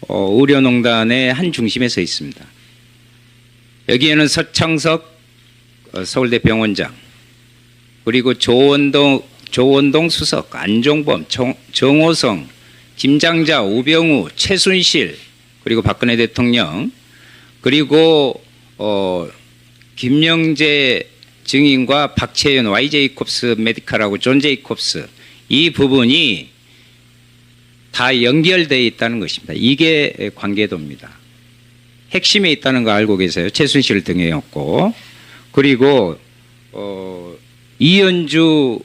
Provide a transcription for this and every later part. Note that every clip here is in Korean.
의료농단의 한 중심에 서 있습니다. 여기에는 서창석 서울대 병원장, 그리고 조원동 수석, 안종범, 정호성, 김장자, 우병우, 최순실, 그리고 박근혜 대통령, 그리고 김영재 증인과 박채윤, YJ콥스 메디칼하고 존 제이콥스, 이 부분이 다 연결되어 있다는 것입니다. 이게 관계도입니다. 핵심에 있다는 거 알고 계세요. 최순실 등이었고, 그리고 이현주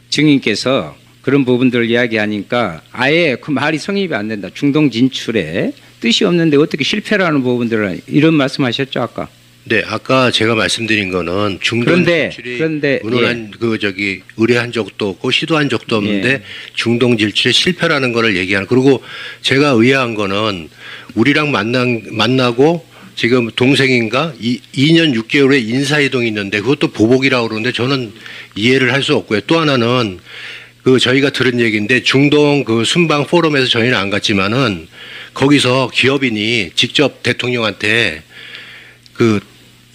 증인께서 그런 부분들을 이야기하니까 아예 그 말이 성립이 안 된다. 중동 진출에 뜻이 없는데 어떻게 실패라는 부분들을 이런 말씀하셨죠 아까? 네, 아까 제가 말씀드린 거는 중동 진출이 의뢰한 의뢰한 적도 없고 시도한 적도 없는데 중동 진출의 실패라는 거를 얘기하는. 그리고 제가 의아한 거는 우리랑 만나고 지금 동생인가 2년 6개월의 인사이동이 있는데 그것도 보복이라고 그러는데 저는 이해를 할 수 없고요. 또 하나는 저희가 들은 얘기인데 중동 순방 포럼에서 저희는 안 갔지만은 거기서 기업인이 직접 대통령한테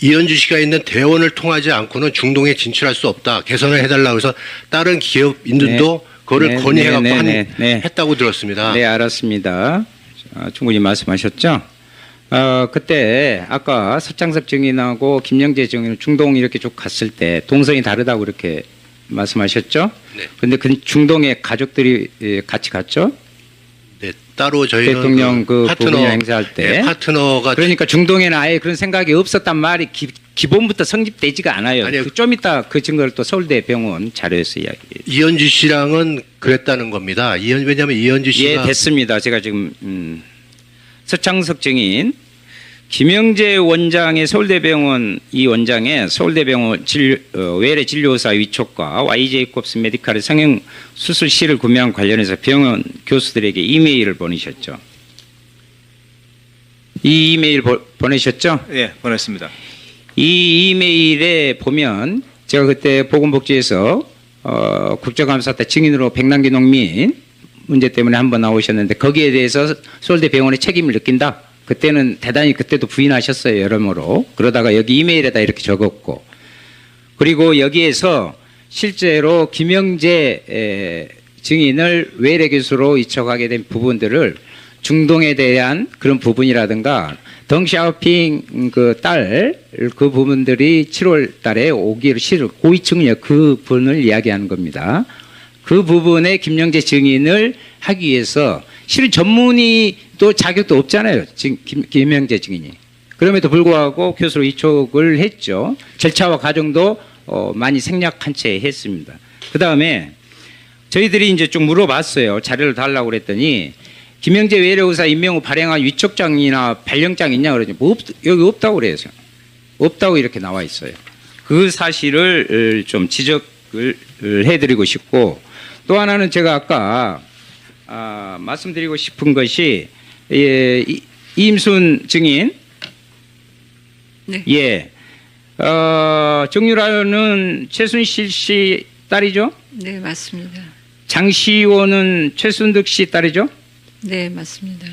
이현주 씨가 있는 대원을 통하지 않고는 중동에 진출할 수 없다. 개선을 해달라고 해서 다른 기업인들도 그거를 건의해갖고 했다고 들었습니다. 네, 알았습니다. 충분히 말씀하셨죠? 그때 아까 서창석 증인하고 김영재 증인은 중동 이렇게 쭉 갔을 때 동선이 다르다고 이렇게 말씀하셨죠? 네. 근데 그 중동에 가족들이 같이 갔죠? 네, 따로 저희는 대통령 파트너 행사할 때. 네, 파트너가. 그러니까 중동에는 아예 그런 생각이 없었단 말이 기본부터 성립되지가 않아요. 아니요. 좀 이따 그 증거를 또 서울대 병원 자료에서 이야기해요. 이현주 씨랑은 그랬다는 겁니다. 왜냐하면 이현주 씨가. 예, 됐습니다. 제가 지금 서창석 증인, 김영재 원장의 서울대병원 이 원장의 서울대병원 외래 진료사 위촉과 YJ콥스 메디칼의 성형 수술실을 구매한 관련해서 병원 교수들에게 이메일을 보내셨죠. 이 이메일 보내셨죠? 예, 보냈습니다. 이 이메일에 보면 제가 그때 보건복지에서 국정감사 때 증인으로 백남기 농민 문제 때문에 한번 나오셨는데 거기에 대해서 서울대병원의 책임을 느낀다. 그때는 대단히 그때도 부인하셨어요. 여러모로. 그러다가 여기 이메일에다 이렇게 적었고, 그리고 여기에서 실제로 김영재 증인을 외래 교수로 이촉하게 된 부분들을 중동에 대한 그런 부분이라든가 덩샤오핑 그 부분들이 7월 달에 오기를 실을 고위층이요. 그 부분을 이야기하는 겁니다. 그 부분에 김영재 증인을 하기 위해서 실은 전문의 또 자격도 없잖아요. 김영재 증인이. 그럼에도 불구하고 교수로 이촉을 했죠. 절차와 과정도 많이 생략한 채 했습니다. 그 다음에 저희들이 이제 좀 물어봤어요. 자료를 달라고 그랬더니 김영재 외래의사 임명 후 발행한 위촉장이나 발령장 있냐 그러죠. 여기 없다고 그래요. 없다고 이렇게 나와 있어요. 그 사실을 좀 지적을 해드리고 싶고, 또 하나는 제가 아까 말씀드리고 싶은 것이 이임순 증인, 네. 예, 정유라는 최순실 씨 딸이죠? 네, 맞습니다. 장시호는 최순득 씨 딸이죠? 네, 맞습니다.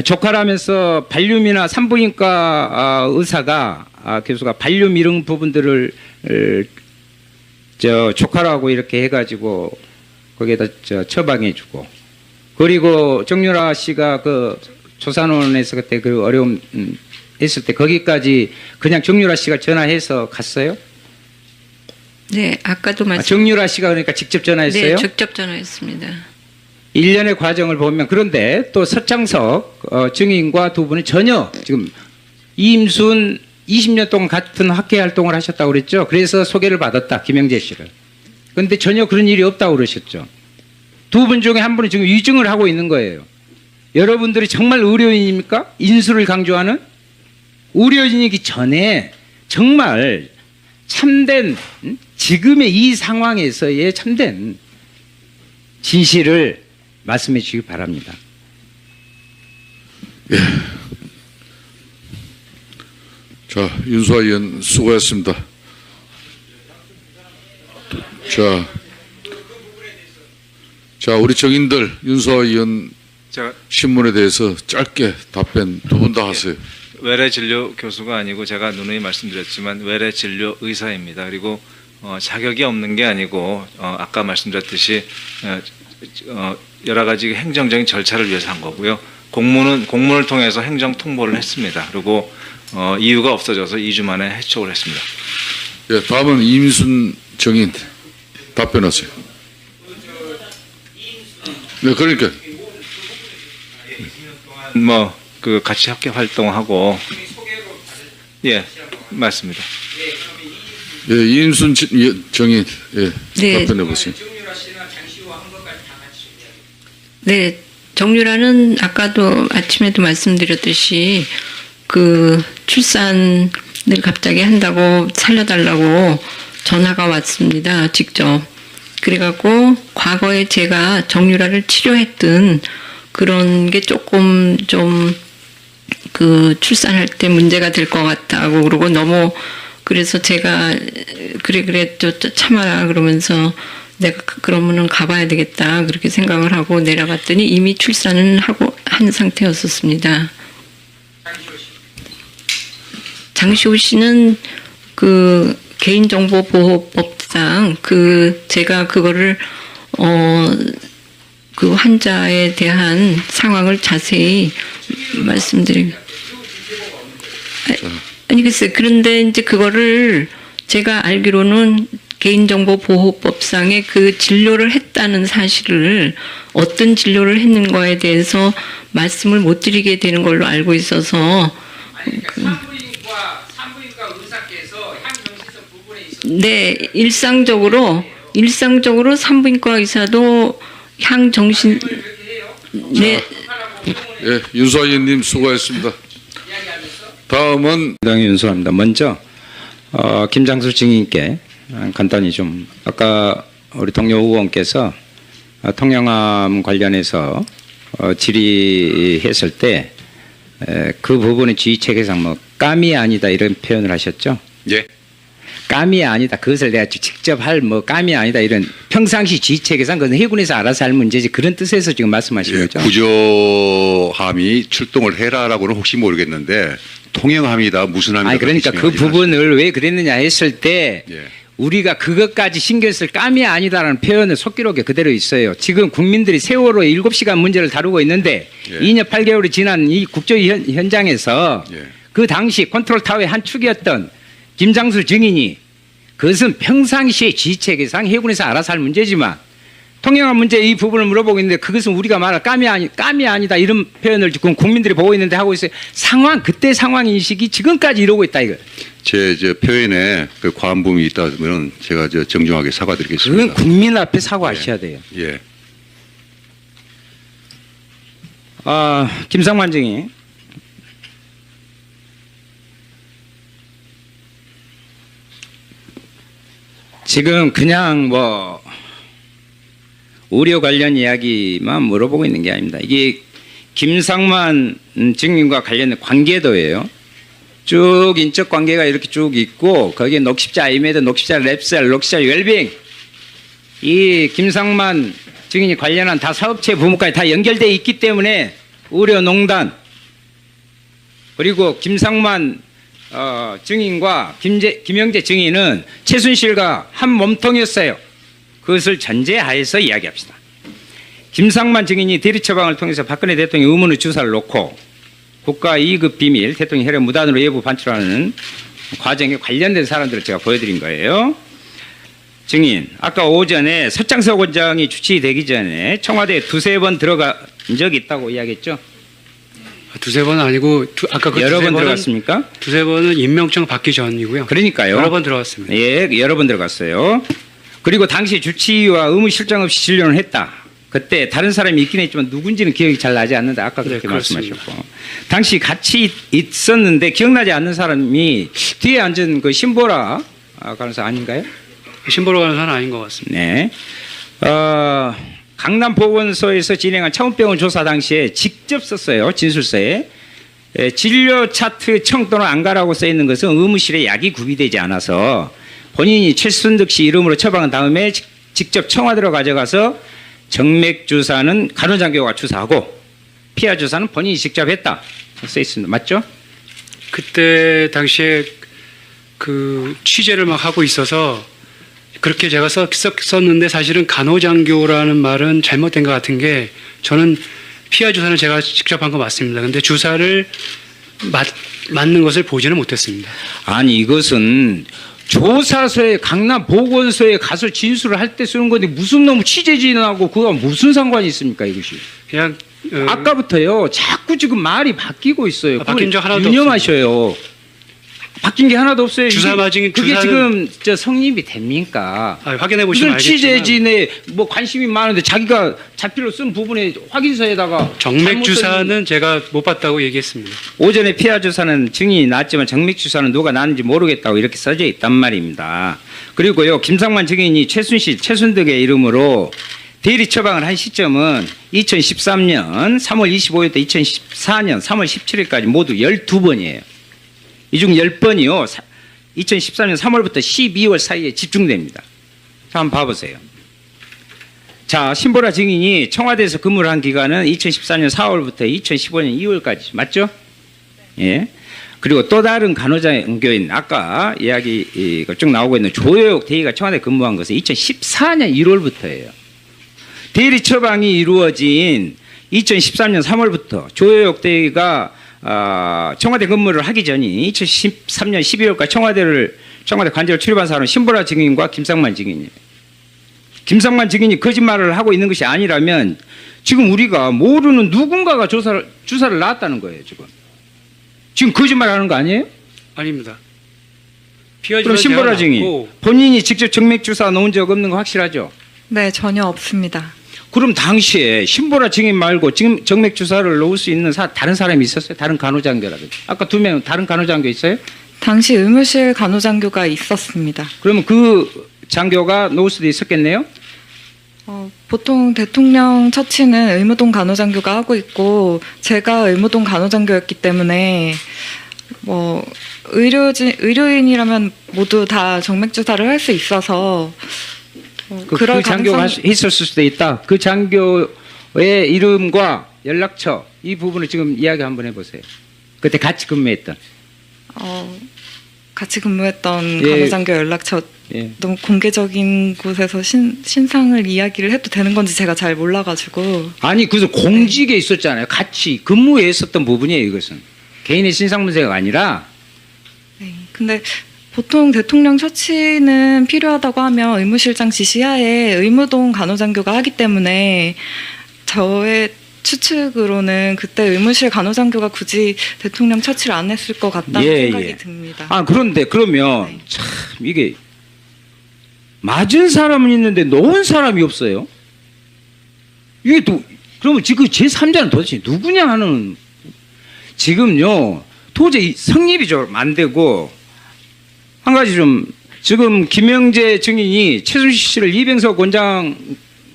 조카라면서 발륨이나 산부인과 의사가 교수가 발륨 이런 부분들을 조카라고 이렇게 해가지고 거기에다 처방해주고, 그리고 정유라 씨가 그 조산원에서 그때 그 어려움 했을 때 거기까지 그냥 정유라 씨가 전화해서 갔어요? 네, 아까도 정유라 씨가 그러니까 직접 전화했어요? 네, 직접 전화했습니다. 1년의 과정을 보면, 그런데 또 서창석 증인과 두 분은 전혀 지금 이임순 20년 동안 같은 학회 활동을 하셨다고 그랬죠. 그래서 소개를 받았다, 김영재 씨를. 그런데 전혀 그런 일이 없다고 그러셨죠. 두 분 중에 한 분은 지금 위증을 하고 있는 거예요. 여러분들이 정말 의료인입니까? 인수를 강조하는? 의료인이기 전에 정말 참된, 지금의 이 상황에서의 참된 진실을 말씀해 주시기 바랍니다. 예. 자, 윤수아 의원 수고했습니다. 자, 우리 정인들 윤수아 의원 제가 신문에 대해서 짧게 답변 두 분 다 하세요. 외래 진료 교수가 아니고 제가 누누이 말씀드렸지만 외래 진료 의사입니다. 그리고 자격이 없는 게 아니고 아까 말씀드렸듯이 여러 가지 행정적인 절차를 위해서 한 거고요. 공문을 통해서 행정 통보를 했습니다. 그리고 이유가 없어져서 2주 만에 해촉을 했습니다. 예, 다음은 이민순 정인 답변하세요. 네, 그러니까 그 같이 학교 활동하고 예 맞습니다. 예, 이민순 정인 네. 답변해 보세요. 네, 정유라는 아까도 아침에도 말씀드렸듯이 그 출산을 갑자기 한다고 살려달라고 전화가 왔습니다. 직접. 그래갖고 과거에 제가 정유라를 치료했던 그런 게 조금 좀 그 출산할 때 문제가 될 것 같다고 그러고 너무 그래서 제가 그래 또 참아라 그러면서 내가 그러면은 가봐야 되겠다 그렇게 생각을 하고 내려갔더니 이미 출산은 하고 한 상태였었습니다. 장시호 씨는 그 개인정보보호법상 제가 그거를 그 환자에 대한 상황을 자세히 말씀드립니다. 아니 글쎄 그런데 이제 그거를 제가 알기로는 개인정보보호법상에 그 진료를 했다는 사실을 어떤 진료를 했는 거에 대해서 말씀을 못 드리게 되는 걸로 알고 있어서 산부인과 의사께서 향정신성 부분에 있어서 네 일상적으로 산부인과 의사도 향정신 네 예, 윤수아 의원님 수고하셨습니다. 다음은 당연히 윤수합니다. 먼저 김장수 증인께 간단히 좀 아까 우리 동료 의원께서 통영암 관련해서 질의했을 때 그 부분의 지휘체계상 뭐 감이 아니다 이런 표현을 하셨죠? 예. 감이 아니다. 그것을 내가 직접 할 뭐 감이 아니다 이런 평상시 지휘체계상 그건 해군에서 알아서 할 문제지 그런 뜻에서 지금 말씀하시는 예, 거죠? 구조함이 출동을 해라라고는 혹시 모르겠는데 통영함이다 무슨 함이다. 아니 그러니까 그 부분을 왜 그랬느냐 했을 때 예. 우리가 그것까지 신경 쓸 감이 아니다라는 표현은 속기록에 그대로 있어요. 지금 국민들이 세월호 7시간 문제를 다루고 있는데 예. 2년 8개월이 지난 이 국조 현장에서 예. 그 당시 컨트롤 타워의 한 축이었던 김장수 증인이 그것은 평상시에 지휘체계상 해군에서 알아서 할 문제지만 통영함 문제 이 부분을 물어보고 있는데 그것은 우리가 말할 감이 아니다 이런 표현을 지금 국민들이 보고 있는데 하고 있어요. 그때 상황 인식이 지금까지 이러고 있다 이거. 제 표현에 그 과한 부분이 있다면 제가 정중하게 사과드리겠습니다. 그건 국민 앞에 사과하셔야 돼요. 예. 김상만 증인. 지금 그냥 뭐 의료 관련 이야기만 물어보고 있는 게 아닙니다. 이게 김상만 증인과 관련된 관계도예요. 쭉 인적 관계가 이렇게 쭉 있고 거기에 녹십자 아이메드, 녹십자 랩셀, 녹십자 웰빙 이 김상만 증인이 관련한 다 사업체 부문까지 다 연결되어 있기 때문에 의료농단 그리고 김상만 증인과 김영재 증인은 최순실과 한 몸통이었어요. 그것을 전제하에서 이야기합시다. 김상만 증인이 대리 처방을 통해서 박근혜 대통령 의문의 주사를 놓고 국가 2급 비밀 대통령 혈액 무단으로 외부 반출하는 과정에 관련된 사람들을 제가 보여드린 거예요. 증인, 아까 오전에 서창석 원장이 주치되기 전에 청와대에 2-3번 들어간 적이 있다고 이야기했죠? 두세 번은 아니고 아까 그 여러 두세 번 번은 들어갔습니까? 두세 번은 임명장 받기 전이고요. 그러니까요. 여러 번 들어갔습니다. 예, 여러 번 들어갔어요. 그리고 당시 주치의와 의무 실장 없이 진료를 했다. 그때 다른 사람이 있긴 했지만 누군지는 기억이 잘 나지 않는데 아까 그렇게 네, 말씀하셨고 당시 같이 있었는데 기억나지 않는 사람이 뒤에 앉은 그 신보라 간호사 아닌가요? 신보라 간호사는 아닌 것 같습니다. 네. 강남보건소에서 진행한 차원병원 조사 당시에 직접 썼어요. 진술서에. 진료 차트 청 또는 안 가라고 써 있는 것은 의무실에 약이 구비되지 않아서 본인이 최순득 씨 이름으로 처방한 다음에 직접 청와대로 가져가서 정맥 주사는 간호장교가 주사하고 피하 조사는 본인이 직접 했다. 써 있습니다. 맞죠? 그때 당시에 그 취재를 막 하고 있어서 그렇게 제가 썼는데 사실은 간호장교라는 말은 잘못된 것 같은 게 저는 피하 주사는 제가 직접 한 거 맞습니다. 근데 주사를 맞는 것을 보지는 못했습니다. 아니 이것은 조사서에 강남 보건소에 가서 진술을 할 때 쓰는 건데 무슨 놈 취재진하고 그거 무슨 상관이 있습니까 이것이? 그냥 아까부터요 자꾸 지금 말이 바뀌고 있어요. 바뀐 적 하나도 유념하셔요. 바뀐 게 하나도 없어요. 주사 맞은 그게 주사는- 지금 저 성립이 됩니까? 확인해 보시면 무슨 알겠지만 취재진에 뭐 관심이 많은데 자기가 자필로 쓴 부분에 확인서에다가 정맥 잘못 주사는 제가 못 봤다고 얘기했습니다. 오전에 피하 주사는 증인이 났지만 정맥 주사는 누가 났는지 모르겠다고 이렇게 써져 있단 말입니다. 그리고요 김상만 증인이 최순실, 최순득의 이름으로 대리 처방을 한 시점은 2013년 3월 25일부터 2014년 3월 17일까지 모두 12번이에요. 이 중 10번이요. 2013년 3월부터 12월 사이에 집중됩니다. 자, 한번 봐보세요. 자, 신보라 증인이 청와대에서 근무를 한 기간은 2014년 4월부터 2015년 2월까지 맞죠? 예. 그리고 또 다른 간호장교인 아까 이야기가 쭉 나오고 있는 조효옥 대리가 청와대 근무한 것은 2014년 1월부터예요. 대리 처방이 이루어진 2013년 3월부터 조효옥 대리가 청와대 근무를 하기 전이 2013년 12월까지 청와대 관저를 출입한 사람은 신보라 증인과 김상만 증인이에요. 김상만 증인이 거짓말을 하고 있는 것이 아니라면 지금 우리가 모르는 누군가가 주사를 놨다는 거예요. 지금 거짓말하는 거 아니에요? 아닙니다. 피하 그럼 주사 신보라 제가 증인 맞고 본인이 직접 정맥 주사 놓은 적 없는 거 확실하죠? 네, 전혀 없습니다. 그럼 당시에 신보라 증인 말고 지금 정맥 주사를 놓을 수 있는 다른 사람이 있었어요? 다른 간호장교라든지. 아까 2명 다른 간호장교 있어요? 당시 의무실 간호장교가 있었습니다. 그러면 그 장교가 놓을 수도 있었겠네요? 보통 대통령 처치는 의무동 간호장교가 하고 있고 제가 의무동 간호장교였기 때문에 뭐 의료인이라면 모두 다 정맥 주사를 할 수 있어서 그 장교가 있었을 수도 있다. 그 장교의 이름과 연락처 이 부분을 지금 이야기 한번 해보세요. 그때 같이 근무했던. 같이 근무했던 예. 간호장교 연락처 예. 너무 공개적인 곳에서 신상을 이야기를 해도 되는 건지 제가 잘 몰라가지고. 아니 그래서 공직에 있었잖아요. 같이 근무에 있었던 부분이에요. 이것은 개인의 신상 문제가 아니라. 네. 근데 보통 대통령 처치는 필요하다고 하면 의무실장 지시하에 의무동 간호장교가 하기 때문에 저의 추측으로는 그때 의무실 간호장교가 굳이 대통령 처치를 안 했을 것 같다는 생각이 듭니다. 그런데 그러면 네. 참 이게 맞은 사람은 있는데 놓은 사람이 없어요. 이게 또 그러면 지금 제3자는 도대체 누구냐 하는 지금요 도저히 성립이 좀 안 되고 한 가지 좀 지금 김영재 증인이 최순실 씨를 이병석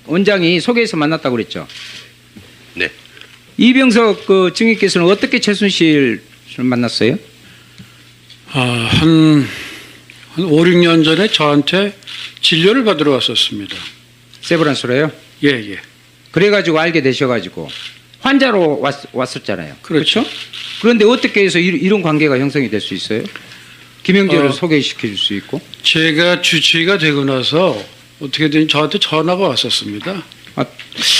원장이 소개해서 만났다고 그랬죠. 네. 이병석 그 증인께서는 어떻게 최순실을 만났어요? 한 5, 6년 전에 저한테 진료를 받으러 왔었습니다. 세브란스로요? 예. 그래가지고 알게 되셔가지고 환자로 왔었잖아요. 그렇죠. 그런데 어떻게 해서 이런 관계가 형성이 될 수 있어요? 김영재를 소개시켜 줄 수 있고? 제가 주치의가 되고 나서 어떻게든 저한테 전화가 왔었습니다.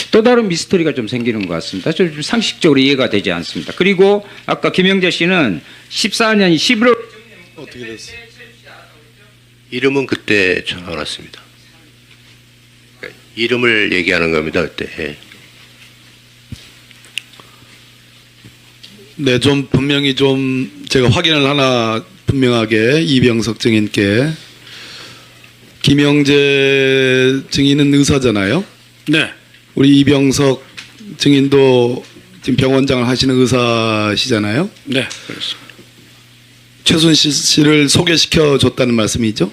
또 다른 미스터리가 좀 생기는 것 같습니다. 좀 상식적으로 이해가 되지 않습니다. 그리고 아까 김영재 씨는 14년 11월 어떻게 됐어요? 이름은 그때 전화 왔습니다. 그러니까 이름을 얘기하는 겁니다. 그때. 예. 네, 좀 분명히 좀 제가 확인을 하나 분명하게 이병석 증인께 김영재 증인은 의사잖아요. 네. 우리 이병석 증인도 지금 병원장을 하시는 의사시잖아요. 네, 그렇습니다. 최순실 씨를 소개시켜 줬다는 말씀이죠?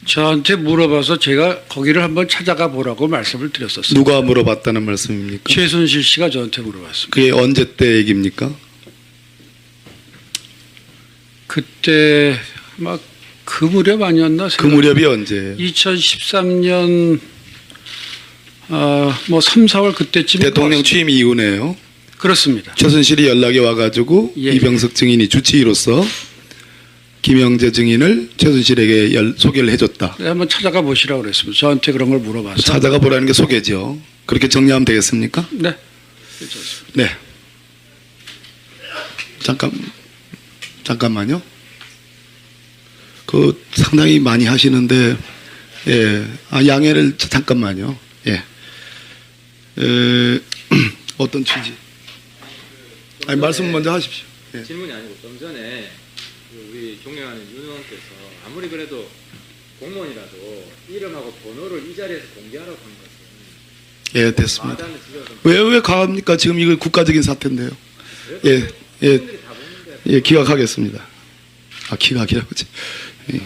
저한테 물어봐서 제가 거기를 한번 찾아가 보라고 말씀을 드렸었습니다. 누가 물어봤다는 말씀입니까? 최순실 씨가 저한테 물어봤습니다. 그게 언제 때 얘기입니까? 그때 막 그 무렵 아니었나? 그 무렵이 언제예요? 2013년 뭐 3, 4월 그때쯤 대통령 취임 이후네요. 그렇습니다. 최순실이 연락이 와가지고 예. 이병석 증인이 주치의로서 김영재 증인을 최순실에게 소개를 해줬다. 네, 한번 찾아가 보시라고 그랬습니다. 저한테 그런 걸 물어봐서. 찾아가 보라는 게 소개죠. 그렇게 정리하면 되겠습니까? 네. 네. 잠깐만요. 그 상당히 많이 하시는데, 예, 양해를 잠깐만요. 예. 어떤 취지? 아니 말씀 먼저 하십시오. 예. 질문이 아니고 좀 전에 우리 존경하는 윤 의원께서 아무리 그래도 공무원이라도 이름하고 번호를 이 자리에서 공개하라고 한 것은 예, 됐습니다. 왜 가합니까? 지금 이거 국가적인 사태인데요. 예, 예, 예, 기각하겠습니다. 기각이라고 하지. 예.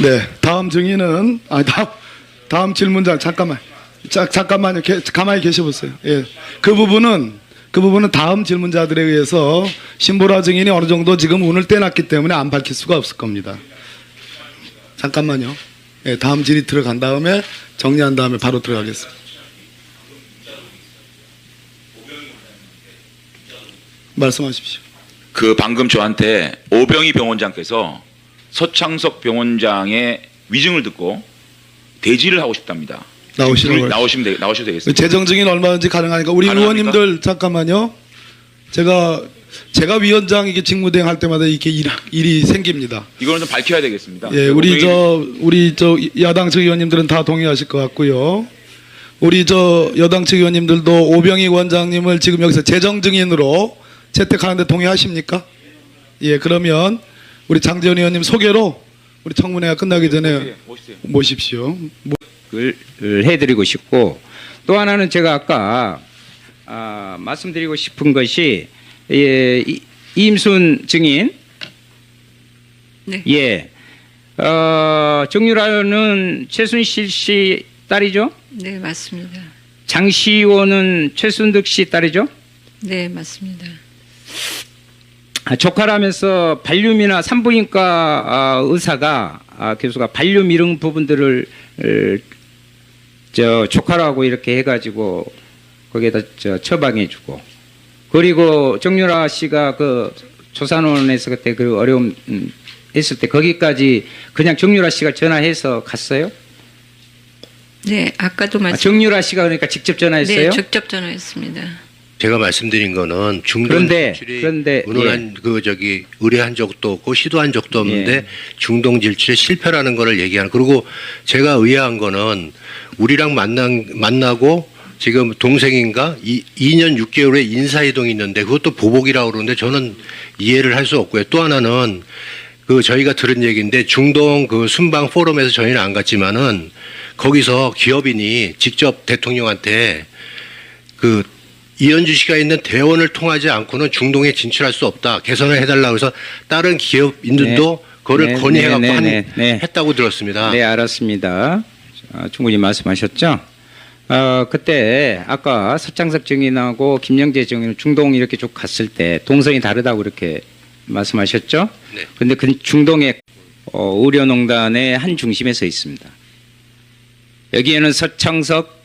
네, 다음 증인은 다음 질문자 잠깐만요. 가만히 계셔보세요. 예, 그 부분은 다음 질문자들에 의해서 신보라 증인이 어느 정도 지금 운을 떼놨기 때문에 안 밝힐 수가 없을 겁니다. 잠깐만요. 예, 다음 질의 들어간 다음에 정리한 다음에 바로 들어가겠습니다. 말씀하십시오. 그 방금 저한테 오병희 병원장께서 서창석 병원장의 위증을 듣고 대지를 하고 싶답니다. 나오셔도 되겠습니다. 재정 증인 얼마든지 가능하니까 우리 가능합니까? 의원님들 잠깐만요. 제가 위원장 직무대행 할 때마다 이렇게 일이 생깁니다. 이거는 좀 밝혀야 되겠습니다. 예, 우리 야당 측 의원님들은 다 동의하실 것 같고요. 우리 여당 측 의원님들도 오병희 원장님을 지금 여기서 재정 증인으로 채택하는데 동의하십니까? 예, 그러면 우리 장재원 의원님 소개로 우리 청문회가 끝나기 전에 모십시오. 을 해드리고 싶고, 또 하나는 제가 아까 말씀드리고 싶은 것이 이임순 증인, 네. 예, 정유라는 최순실 씨 딸이죠? 네, 맞습니다. 장시호는 최순득 씨 딸이죠? 네, 맞습니다. 조카라면서 발륨이나 산부인과 의사가 교수가 발륨 이런 부분들을 조카라고 이렇게 해가지고 거기에다 처방해주고, 그리고 정유라 씨가 그 조산원에서 그때 그 어려움 했을 때 거기까지 그냥 정유라 씨가 전화해서 갔어요? 네, 아까도 정유라 씨가 그러니까 직접 전화했어요? 네, 직접 전화했습니다. 제가 말씀드린 거는 중동 그런데 운운한 의뢰한 적도 없고 시도한 적도 없는데 예. 중동 질출에 실패라는 거를 얘기하는. 그리고 제가 의아한 거는 우리랑 만나고 지금 동생인가 2년 6개월의 인사이동이 있는데 그것도 보복이라고 그러는데 저는 이해를 할 수 없고요. 또 하나는 저희가 들은 얘기인데 중동 순방 포럼에서 저희는 안 갔지만은 거기서 기업인이 직접 대통령한테 이현주 씨가 있는 대원을 통하지 않고는 중동에 진출할 수 없다. 개선을 해달라고 해서 다른 기업인들도 그거를 건의해갖고 했다고 들었습니다. 네, 알았습니다. 충분히 말씀하셨죠? 그때 아까 서창석 증인하고 김영재 증인은 중동 이렇게 쭉 갔을 때 동선이 다르다고 이렇게 말씀하셨죠? 네. 근데 그 중동의 의료농단의 한 중심에 서 있습니다. 여기에는 서창석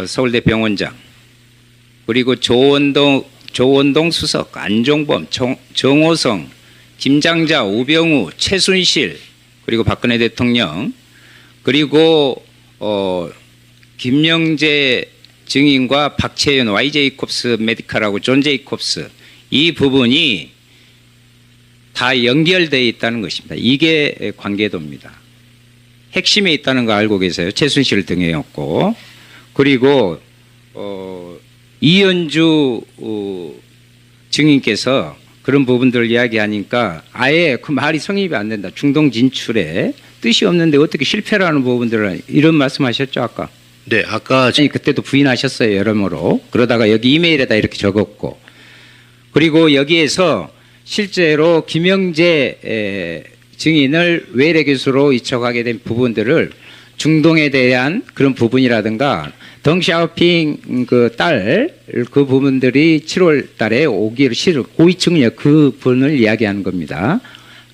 서울대 병원장, 그리고 조원동 수석, 안종범, 정호성, 김장자, 우병우, 최순실, 그리고 박근혜 대통령, 그리고 김영재 증인과 박채연, YJ콥스 메디칼하고 존 제이콥스, 이 부분이 다 연결되어 있다는 것입니다. 이게 관계도입니다. 핵심에 있다는 거 알고 계세요. 최순실 등이었고, 그리고 이현주 증인께서 그런 부분들을 이야기하니까 아예 그 말이 성립이 안 된다. 중동 진출에 뜻이 없는데 어떻게 실패라는 부분들을 이런 말씀하셨죠 아까? 네, 아까 그때도 부인하셨어요 여러모로. 그러다가 여기 이메일에다 이렇게 적었고, 그리고 여기에서 실제로 김영재 증인을 외래 교수로 이적하게 된 부분들을 중동에 대한 그런 부분이라든가 덩샤오핑 그 부분들이 7월 달에 오기로 고위층력 그 부분을 이야기하는 겁니다.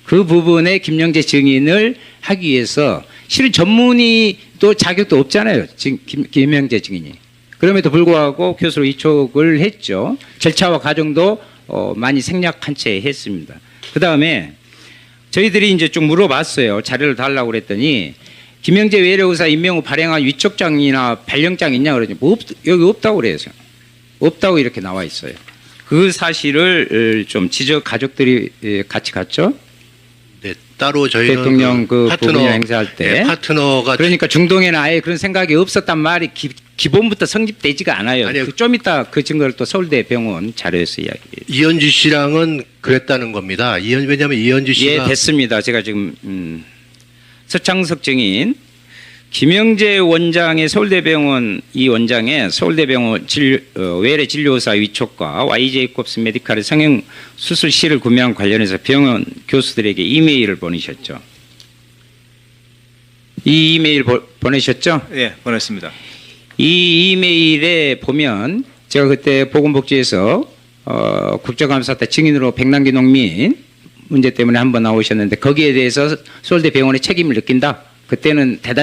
그 부분에 김영재 증인을 하기 위해서 실은 전문의 또 자격도 없잖아요. 김영재 증인이. 그럼에도 불구하고 교수로 위촉을 했죠. 절차와 과정도 많이 생략한 채 했습니다. 그 다음에 저희들이 이제 좀 물어봤어요. 자료를 달라고 그랬더니 김영재 외래의사 임명 후 발행한 위촉장이나 발령장 있냐 그러더니 여기 없다고 그래요. 없다고 이렇게 나와 있어요. 그 사실을 좀 지적 가족들이 같이 갔죠. 네, 따로 저희는 대통령 그 부분을 행사할 때 네, 파트너가 그러니까 중동에는 아예 그런 생각이 없었단 말이 기본부터 성립되지가 않아요. 아니요. 좀 이따 그 증거를 또 서울대병원 자료에서 이야기해요. 이현주 씨랑은 그랬다는 겁니다. 왜냐하면 이현주 씨가 예, 됐습니다. 제가 지금 서창석 증인 김영재 원장의 서울대병원 이 원장의 서울대병원 외래 진료의사 위촉과 YJ콥스 메디칼의 성형 수술 실을 구매한 관련해서 병원 교수들에게 이메일을 보내셨죠. 이 이메일 보내셨죠? 예, 보냈습니다. 이 이메일에 보면 제가 그때 보건복지에서 국정감사 때 증인으로 백남기 농민 문제 때문에 한번 나오셨는데 거기에 대해서 서울대병원의 책임을 느낀다. 그때는 대단히